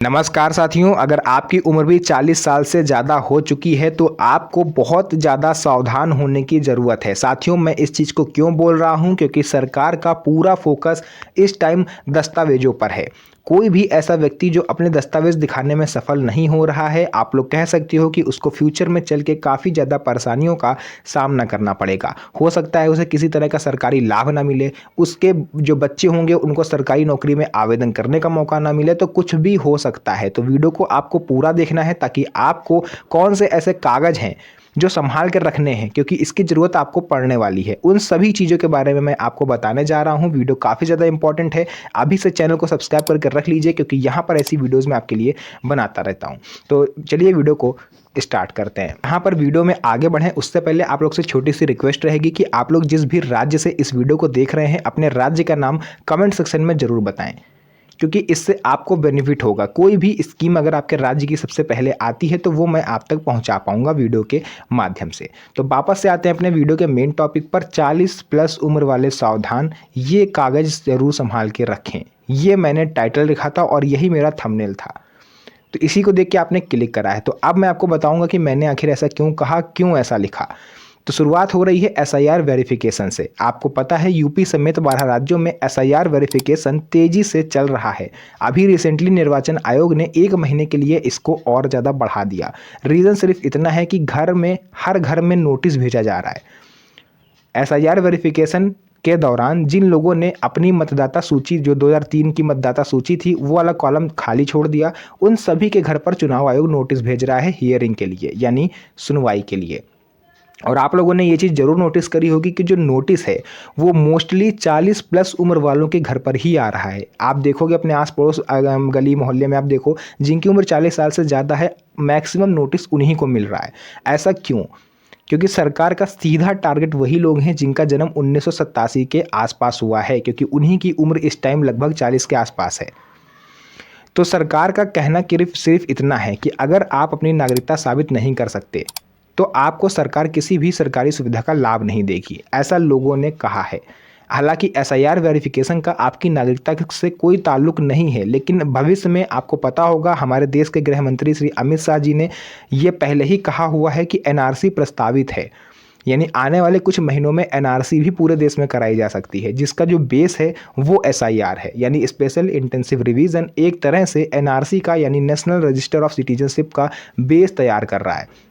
नमस्कार साथियों, अगर आपकी उम्र भी 40 साल से ज़्यादा हो चुकी है तो आपको बहुत ज़्यादा सावधान होने की ज़रूरत है। साथियों, मैं इस चीज़ को क्यों बोल रहा हूँ, क्योंकि सरकार का पूरा फोकस इस टाइम दस्तावेज़ों पर है। कोई भी ऐसा व्यक्ति जो अपने दस्तावेज़ दिखाने में सफल नहीं हो रहा है, आप लोग कह सकते हो कि उसको फ्यूचर में चल के काफ़ी ज़्यादा परेशानियों का सामना करना पड़ेगा। हो सकता है उसे किसी तरह का सरकारी लाभ ना मिले, उसके जो बच्चे होंगे उनको सरकारी नौकरी में आवेदन करने का मौका ना मिले, तो कुछ भी हो सकता है। तो वीडियो को आपको पूरा देखना है ताकि आपको कौन से ऐसे कागज़ हैं जो संभाल कर रखने हैं, क्योंकि इसकी ज़रूरत आपको पड़ने वाली है। उन सभी चीज़ों के बारे में मैं आपको बताने जा रहा हूँ। वीडियो काफ़ी ज़्यादा इंपॉर्टेंट है। अभी से चैनल को सब्सक्राइब करके रख लीजिए, क्योंकि यहाँ पर ऐसी वीडियोज़ मैं आपके लिए बनाता रहता हूँ। तो चलिए वीडियो को स्टार्ट करते हैं। यहाँ पर वीडियो में आगे बढ़ें उससे पहले आप लोग से छोटी सी रिक्वेस्ट रहेगी कि आप लोग जिस भी राज्य से इस वीडियो को देख रहे हैं, अपने राज्य का नाम कमेंट सेक्शन में ज़रूर बताएं, क्योंकि इससे आपको बेनिफिट होगा। कोई भी स्कीम अगर आपके राज्य की सबसे पहले आती है तो वो मैं आप तक पहुंचा पाऊंगा वीडियो के माध्यम से। तो वापस से आते हैं अपने वीडियो के मेन टॉपिक पर। 40 प्लस उम्र वाले सावधान, ये कागज़ ज़रूर संभाल के रखें। ये मैंने टाइटल लिखा था और यही मेरा थंबनेल था, तो इसी को देख के आपने क्लिक करा है। तो अब मैं आपको बताऊंगा कि मैंने आखिर ऐसा क्यों कहा, क्यों ऐसा लिखा। तो शुरुआत हो रही है एसआईआर वेरिफिकेशन से। आपको पता है यूपी समेत 12 राज्यों में एसआईआर वेरिफिकेशन तेजी से चल रहा है। अभी रिसेंटली निर्वाचन आयोग ने 1 महीने के लिए इसको और ज़्यादा बढ़ा दिया। रीज़न सिर्फ इतना है कि हर घर में नोटिस भेजा जा रहा है। एसआईआर वेरिफिकेशन के दौरान जिन लोगों ने अपनी मतदाता सूची, जो 2003 की मतदाता सूची थी, वो वाला कॉलम खाली छोड़ दिया, उन सभी के घर पर चुनाव आयोग नोटिस भेज रहा है हियरिंग के लिए, यानी सुनवाई के लिए। और आप लोगों ने ये चीज़ ज़रूर नोटिस करी होगी कि जो नोटिस है वो मोस्टली 40 प्लस उम्र वालों के घर पर ही आ रहा है। आप देखोगे अपने आस पड़ोस गली मोहल्ले में, आप देखो जिनकी उम्र 40 साल से ज़्यादा है, मैक्सिमम नोटिस उन्हीं को मिल रहा है। ऐसा क्यों? क्योंकि सरकार का सीधा टारगेट वही लोग हैं जिनका जन्म 1987 के आसपास हुआ है, क्योंकि उन्हीं की उम्र इस टाइम लगभग 40 के आसपास है। तो सरकार का कहना सिर्फ इतना है कि अगर आप अपनी नागरिकता साबित नहीं कर सकते तो आपको सरकार किसी भी सरकारी सुविधा का लाभ नहीं देगी, ऐसा लोगों ने कहा है। हालांकि एसआईआर वेरिफिकेशन का आपकी नागरिकता से कोई ताल्लुक नहीं है, लेकिन भविष्य में आपको पता होगा हमारे देश के गृह मंत्री श्री अमित शाह जी ने ये पहले ही कहा हुआ है कि एनआरसी प्रस्तावित है, यानी आने वाले कुछ महीनों में एनआरसी भी पूरे देश में कराई जा सकती है, जिसका जो बेस है वो एसआईआर है, यानी स्पेशल इंटेंसिव रिवीजन। एक तरह से एनआरसी का, यानी नेशनल रजिस्टर ऑफ सिटीजनशिप का बेस तैयार कर रहा है।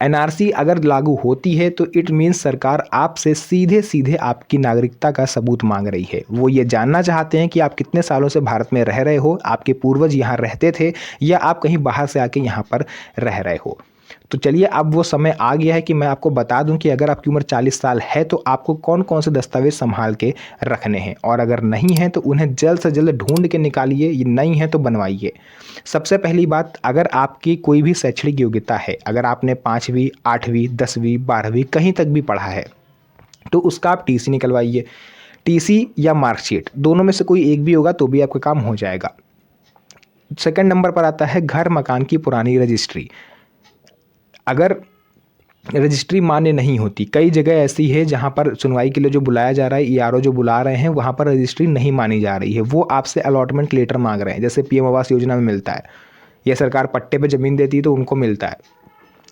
एनआरसी अगर लागू होती है तो इट मीन्स सरकार आपसे सीधे सीधे आपकी नागरिकता का सबूत मांग रही है। वो ये जानना चाहते हैं कि आप कितने सालों से भारत में रह रहे हो, आपके पूर्वज यहाँ रहते थे या आप कहीं बाहर से आके यहाँ पर रह रहे हो। तो चलिए, अब वो समय आ गया है कि मैं आपको बता दूं कि अगर आपकी उम्र 40 साल है तो आपको कौन कौन से दस्तावेज संभाल के रखने हैं, और अगर नहीं है तो उन्हें जल्द से जल्द ढूंढ के निकालिए, ये नहीं है तो बनवाइए। सबसे पहली बात, अगर आपकी कोई भी शैक्षणिक योग्यता है, अगर आपने 5वीं 8वीं 10वीं 12वीं कहीं तक भी पढ़ा है तो उसका आप टीसी निकलवाइए। टीसी या मार्कशीट, दोनों में से कोई एक भी होगा तो भी आपका काम हो जाएगा। सेकंड नंबर पर आता है घर मकान की पुरानी रजिस्ट्री। अगर रजिस्ट्री मान्य नहीं होती, कई जगह ऐसी है जहां पर सुनवाई के लिए जो बुलाया जा रहा है, ईआरओ जो बुला रहे हैं, वहां पर रजिस्ट्री नहीं मानी जा रही है, वो आपसे अलॉटमेंट लेटर मांग रहे हैं, जैसे पीएम आवास योजना में मिलता है या सरकार पट्टे पे ज़मीन देती है तो उनको मिलता है,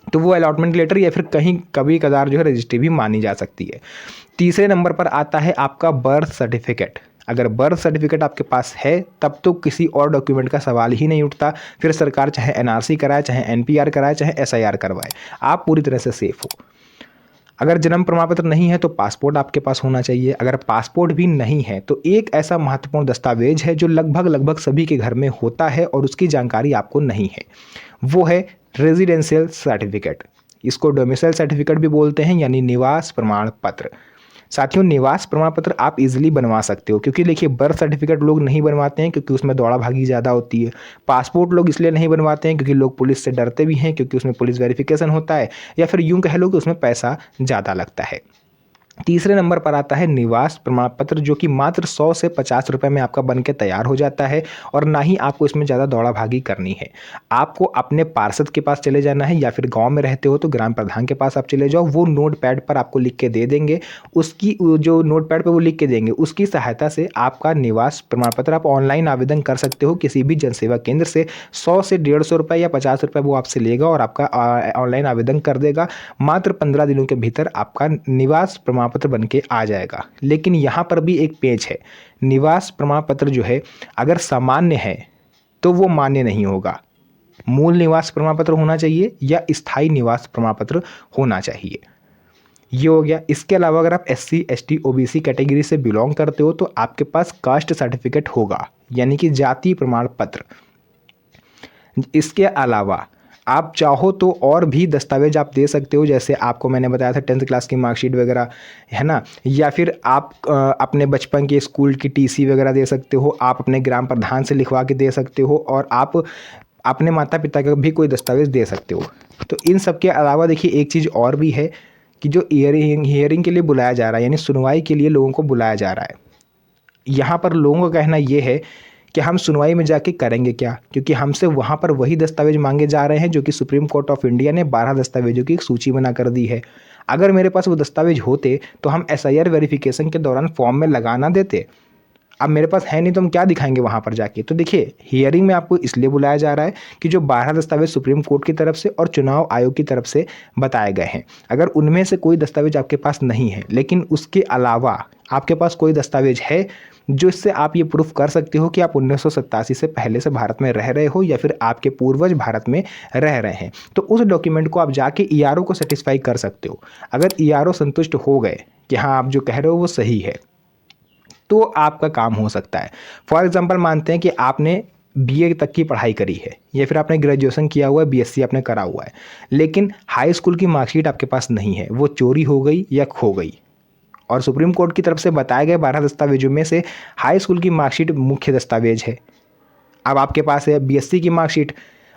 तो वो अलॉटमेंट लेटर या फिर कहीं कभी कदार जो है रजिस्ट्री भी मानी जा सकती है। तीसरे नंबर पर आता है आपका बर्थ सर्टिफिकेट। अगर बर्थ सर्टिफिकेट आपके पास है तब तो किसी और डॉक्यूमेंट का सवाल ही नहीं उठता, फिर सरकार चाहे एनआरसी कराए, चाहे एनपीआर कराए, चाहे एसआईआर करवाए, आप पूरी तरह से सेफ हो। अगर जन्म प्रमाण पत्र नहीं है तो पासपोर्ट आपके पास होना चाहिए। अगर पासपोर्ट भी नहीं है तो एक ऐसा महत्वपूर्ण दस्तावेज है जो लगभग सभी के घर में होता है और उसकी जानकारी आपको नहीं है, वो है रेजिडेंशियल सर्टिफिकेट। इसको डोमिसाइल सर्टिफिकेट भी बोलते हैं, यानी निवास प्रमाण पत्र। साथियों, निवास प्रमाण पत्र आप इजीली बनवा सकते हो, क्योंकि देखिए बर्थ सर्टिफिकेट लोग नहीं बनवाते हैं क्योंकि उसमें दौड़ा भागी ज़्यादा होती है। पासपोर्ट लोग इसलिए नहीं बनवाते हैं क्योंकि लोग पुलिस से डरते भी हैं, क्योंकि उसमें पुलिस वेरिफिकेशन होता है, या फिर यूं कह लो कि उसमें पैसा ज़्यादा लगता है। तीसरे नंबर पर आता है निवास प्रमाण पत्र, जो कि मात्र 100 से 50 रुपए में आपका बन के तैयार हो जाता है और ना ही आपको इसमें ज़्यादा दौड़ा भागी करनी है। आपको अपने पार्षद के पास चले जाना है या फिर गांव में रहते हो तो ग्राम प्रधान के पास आप चले जाओ, वो नोटपैड पर आपको लिख के दे देंगे। उसकी जो नोटपैड पर वो लिख के देंगे उसकी सहायता से आपका निवास प्रमाण पत्र आप ऑनलाइन आवेदन कर सकते हो किसी भी जनसेवा केंद्र से। 100 से 150 रुपये या 50 रुपये वो आपसे लेगा और आपका ऑनलाइन आवेदन कर देगा। मात्र 15 दिनों के भीतर आपका निवास प्रमाण पत्र बन के आ जाएगा। लेकिन यहाँ पर भी एक पेच है, निवास प्रमाण पत्र जो है अगर सामान्य है तो वो मान्य नहीं होगा। मूल निवास प्रमाण पत्र होना चाहिए या स्थायी निवास प्रमाण पत्र होना चाहिए। ये हो गया। इसके अलावा अगर आप SC ST OBC कैटेगरी से बिलोंग करते हो तो आपके पास कास्ट सर्टिफिकेट होगा, यानी कि जाति प्रमाण पत्र। इसके अलावा आप चाहो तो और भी दस्तावेज आप दे सकते हो, जैसे आपको मैंने बताया था 10th क्लास की मार्कशीट वगैरह, है ना, या फिर आप अपने बचपन के स्कूल की TC वगैरह दे सकते हो, आप अपने ग्राम प्रधान से लिखवा के दे सकते हो और आप अपने माता पिता का भी कोई दस्तावेज दे सकते हो। तो इन सब के अलावा देखिए एक चीज़ और भी है कि जो हियरिंग के लिए बुलाया जा रहा है, यानी सुनवाई के लिए लोगों को बुलाया जा रहा है, यहाँ पर लोगों का कहना ये है कि हम सुनवाई में जाके करेंगे क्या, क्योंकि हमसे वहाँ पर वही दस्तावेज मांगे जा रहे हैं जो कि सुप्रीम कोर्ट ऑफ इंडिया ने 12 दस्तावेजों की एक सूची बना कर दी है। अगर मेरे पास वो दस्तावेज होते तो हम SIR वेरिफिकेशन के दौरान फॉर्म में लगा ना देते। अब मेरे पास है नहीं तो हम क्या दिखाएंगे वहाँ पर जाके। तो देखिए हियरिंग में आपको इसलिए बुलाया जा रहा है कि जो 12 दस्तावेज सुप्रीम कोर्ट की तरफ से और चुनाव आयोग की तरफ से बताए गए हैं, अगर उनमें से कोई दस्तावेज आपके पास नहीं है लेकिन उसके अलावा आपके पास कोई दस्तावेज है जो इससे आप ये प्रूफ कर सकते हो कि आप 1987 से पहले से भारत में रह रहे हो या फिर आपके पूर्वज भारत में रह रहे हैं, तो उस डॉक्यूमेंट को आप जाके ERO को सेटिस्फाई कर सकते हो। अगर ERO संतुष्ट हो गए कि हाँ आप जो कह रहे हो वो सही है तो आपका काम हो सकता है। फॉर एग्जांपल मानते हैं कि आपने BA तक की पढ़ाई करी है या फिर आपने ग्रेजुएशन किया हुआ है, BSc आपने करा हुआ है, लेकिन हाई स्कूल की मार्कशीट आपके पास नहीं है, वो चोरी हो गई या खो गई और सुप्रीम कोर्ट की तरफ से बताए गए 12 दस्तावेजों में से हाई स्कूल की मार्कशीट मुख्य दस्तावेज है। अब आपके पास है BSc की मार्कशीट।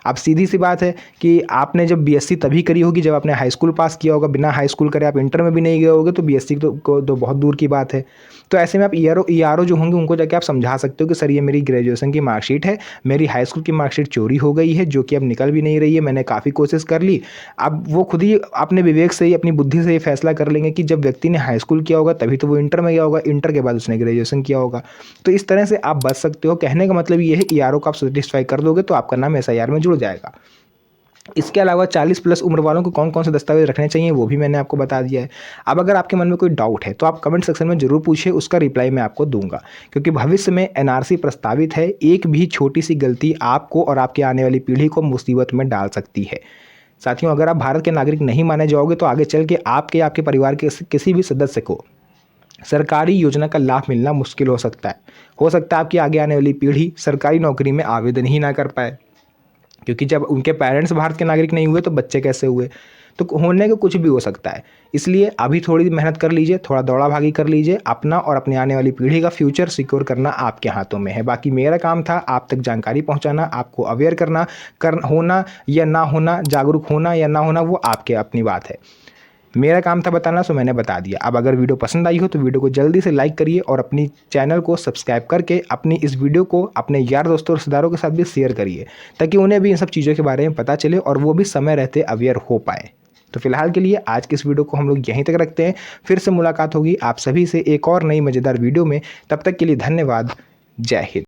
अब सीधी सी बात है कि आपने जब BSc तभी करी होगी जब आपने हाई स्कूल पास किया होगा। बिना हाई स्कूल करे आप इंटर में भी नहीं गए होगे तो BSc तो बहुत दूर की बात है। तो ऐसे में आप ERO जो होंगे उनको जाके आप समझा सकते हो कि सर ये मेरी ग्रेजुएशन की मार्कशीट है, मेरी हाई स्कूल की मार्कशीट चोरी हो गई है जो कि अब निकल भी नहीं रही है, मैंने काफ़ी कोशिश कर ली। अब वो खुद ही अपने विवेक से ही अपनी बुद्धि से ये फैसला कर लेंगे कि जब व्यक्ति ने हाई स्कूल किया होगा तभी तो वो इंटर में गया होगा, इंटर के बाद उसने ग्रेजुएशन किया होगा। तो इस तरह से आप बच सकते हो। कहने का मतलब ये है ERO को आप सेटिस्फाई कर दोगे तो आपका नाम SIR में जुड़ जाएगा। इसके अलावा 40+ उम्र वालों को कौन कौन से दस्तावेज रखने चाहिए वो भी मैंने आपको बता दिया है। अब अगर आपके मन में कोई डाउट है तो आप कमेंट सेक्शन में ज़रूर पूछिए, उसका रिप्लाई मैं आपको दूंगा, क्योंकि भविष्य में NRC प्रस्तावित है। एक भी छोटी सी गलती आपको और आपकी आने वाली पीढ़ी को मुसीबत में डाल सकती है। साथियों अगर आप भारत के नागरिक नहीं माने जाओगे तो आगे चल के आपके परिवार के किसी भी सदस्य को सरकारी योजना का लाभ मिलना मुश्किल हो सकता है। हो सकता है आपकी आगे आने वाली पीढ़ी सरकारी नौकरी में आवेदन ही ना कर पाए, क्योंकि जब उनके पेरेंट्स भारत के नागरिक नहीं हुए तो बच्चे कैसे हुए। तो होने का कुछ भी हो सकता है। इसलिए अभी थोड़ी मेहनत कर लीजिए, थोड़ा दौड़ा भागी कर लीजिए। अपना और अपने आने वाली पीढ़ी का फ्यूचर सिक्योर करना आपके हाथों में है। बाकी मेरा काम था आप तक जानकारी पहुंचाना, आपको अवेयर करना, होना या ना होना, जागरूक होना या ना होना वो आपके अपनी बात है। मेरा काम था बताना, सो मैंने बता दिया। अब अगर वीडियो पसंद आई हो तो वीडियो को जल्दी से लाइक करिए और अपनी चैनल को सब्सक्राइब करके अपनी इस वीडियो को अपने यार दोस्तों और रिश्तेदारों के साथ भी शेयर करिए, ताकि उन्हें भी इन सब चीज़ों के बारे में पता चले और वो भी समय रहते अवेयर हो पाए। तो फिलहाल के लिए आज की इस वीडियो को हम लोग यहीं तक रखते हैं। फिर से मुलाकात होगी आप सभी से एक और नई मज़ेदार वीडियो में। तब तक के लिए धन्यवाद। जय हिंद।